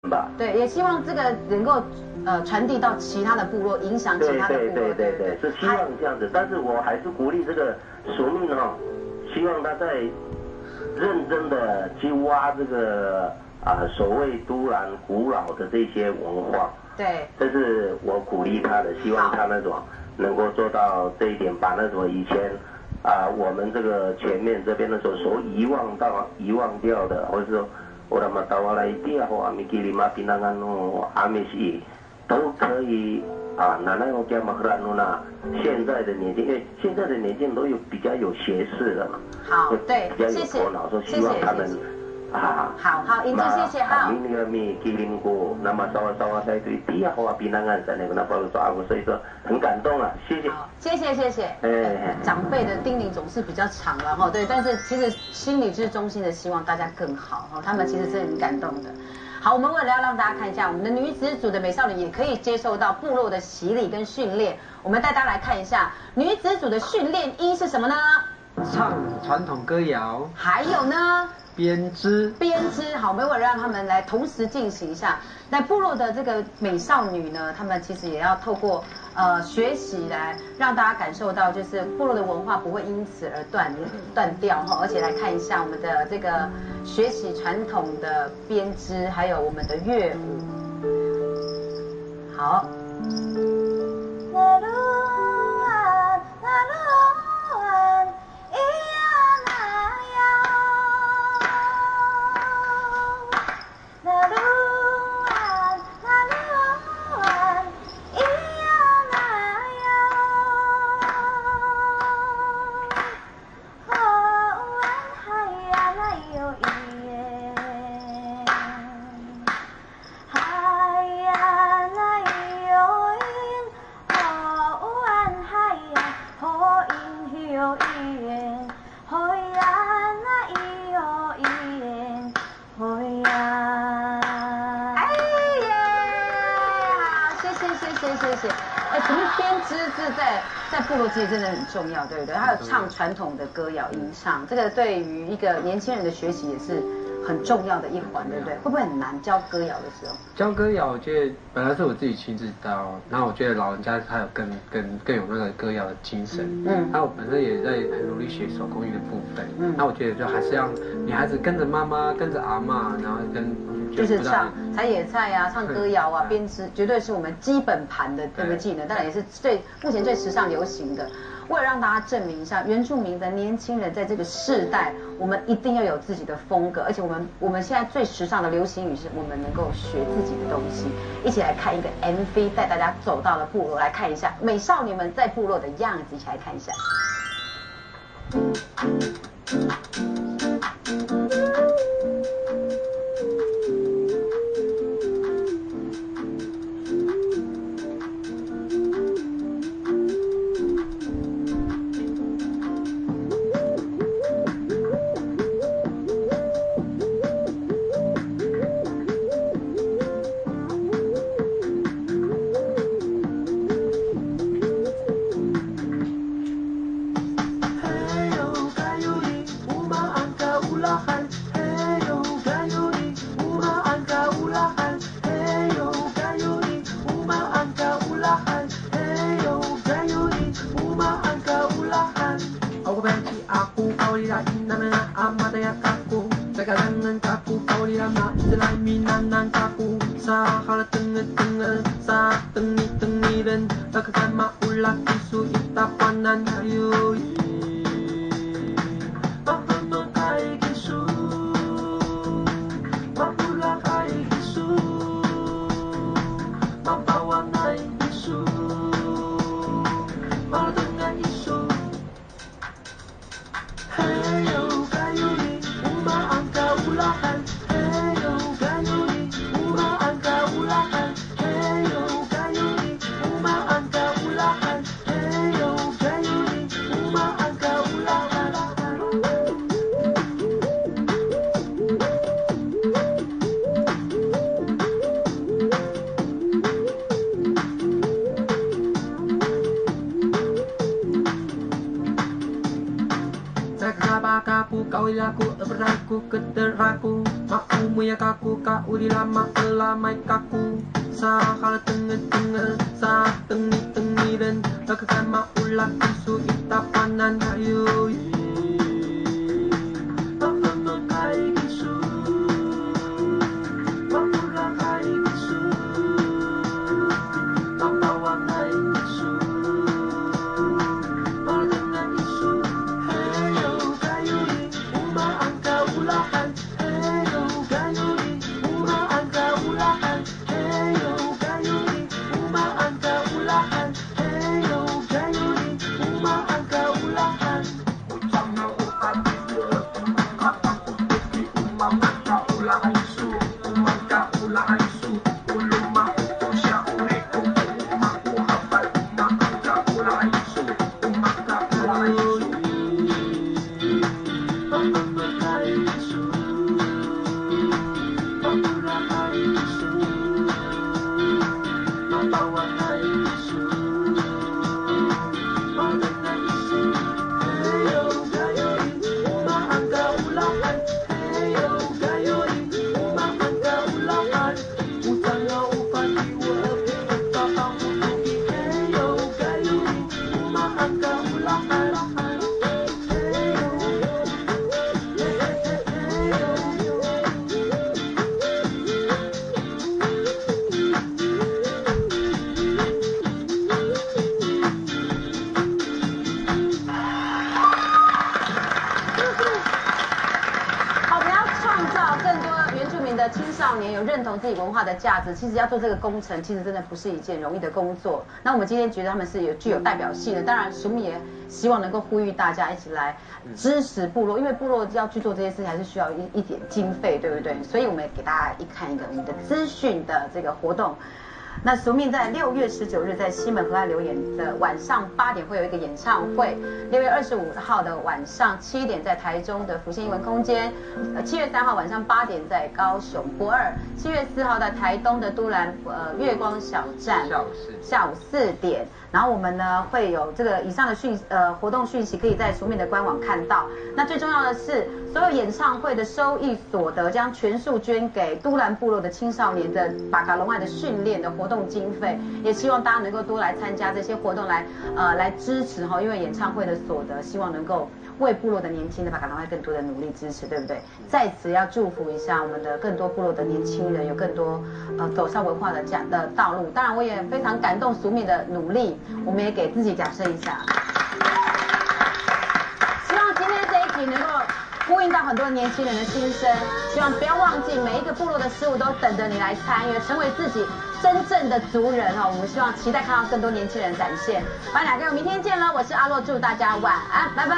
吧。对，也希望这个能够传递到其他的部落，影响其他的部落。对，是希望这样子。但是我还是鼓励这个署名希望他在认真的去挖这个所谓都兰古老的这些文化。对，这是我鼓励他的，希望他那种能够做到这一点，把那种以前我们这个前面这边的时候所遗忘掉的，或者说我他妈到我来地或阿米吉里马平安阿米西都可以那我讲嘛，赫兰努那现在的年轻，因为现在的年轻人都比较有学识了嘛，好，对，比较有头脑，说希望他们。好，英哥，谢谢哈。所以说很感动啊，谢谢。谢谢。长辈的叮咛总是比较长了哈，对，但是其实心里之中心的希望大家更好哈，他们其实是很感动的。好，我们为了要让大家看一下我们的女子组的美少女也可以接受到部落的洗礼跟训练，我们带大家来看一下女子组的训练一是什么呢？唱传统歌谣，还有呢？编织，好，我们为了让他们来同时进行一下。那部落的这个美少女呢，他们其实也要透过学习来让大家感受到，就是部落的文化不会因此而断掉哈。而且来看一下我们的这个学习传统的编织，还有我们的乐舞。好。可是编织在部落其实真的很重要，对不对？还有唱传统的歌谣吟唱，这个对于一个年轻人的学习也是很重要的一环，对不对？会不会很难教歌谣的时候？教歌谣，我觉得本来是我自己亲自教，然后我觉得老人家他有更有那个歌谣的精神，那我本身也在很努力学手工艺的部分，那我觉得就还是要女孩子跟着妈妈，跟着阿嬷，然后就是唱采野菜啊，唱歌谣啊，编织，绝对是我们基本盘的这个技能，当然也是目前最时尚流行的。为了让大家证明一下，原住民的年轻人在这个世代，我们一定要有自己的风格，而且我们现在最时尚的流行语是我们能够学自己的东西。一起来看一个 MV， 带大家走到了部落，来看一下美少女们在部落的样子，一起来看一下。kawilaku beraku keteraku Makmu ya kaku kaulila makelamai kaku Sahal tengah-tengah sah tengi-tengi dan Lakukan maulah isu itapanan ayo Makai isu Makulah kai isu Membawa kai isu Dengan isu Heyo gayuri Uma angka ulahan Heyo gayuri Uma angka ulahan Heyo gayuri Uma angka ulahan Heyo gayuri Uma angka ulahan Ucapnya upati Kapaku teki Uma angka ulahan isu Uma angka ulahan isu Uluma uku syauriku Uma uhafal Uma angka ulahan isu Uma angka ulahan isu Memakai isu Memulakai isu Membawa kai isu Mengenai isu Heyo gayuri Uma angka ulahan Heyo gayuri Uma angka ulahan Utangnya upati wapi Kakak utuki Heyo gayuri Uma angka ulahan好，我们要创造更多原住民的青少年有认同自己文化的价值。其实要做这个工程，其实真的不是一件容易的工作。那我们今天觉得他们是具有代表性的，当然署名也希望能够呼吁大家一起来支持部落，因为部落要去做这些事情，还是需要一点经费，对不对？所以我们也给大家看一个我们的资讯的这个活动。那署名在6月19日在西门河岸留言的晚上8点会有一个演唱会，6月25号的晚上7点在台中的福星艺文空间，7月3号晚上8点在高雄博二，7月4号在台东的都兰月光小站，下午4点。然后我们呢会有这个以上的活动讯息可以在署名的官网看到。那最重要的是，所有演唱会的收益所得将全数捐给都兰部落的青少年的巴卡隆爱的训练的活动经费，也希望大家能够多来参加这些活动来支持哈，因为演唱会的所得希望能够为部落的年轻的巴卡隆爱更多的努力支持，对不对？在此要祝福一下我们的更多部落的年轻人有更多走上文化的道路。当然我也非常感动署名的努力，我们也给自己掌声一下。希望今天这一集能够呼应到很多年轻人的心声，希望不要忘记每一个部落的事物都等着你来参与，成为自己真正的族人哦。我们希望期待看到更多年轻人展现。班雅哥，明天见了，我是阿洛，祝大家晚安，拜拜。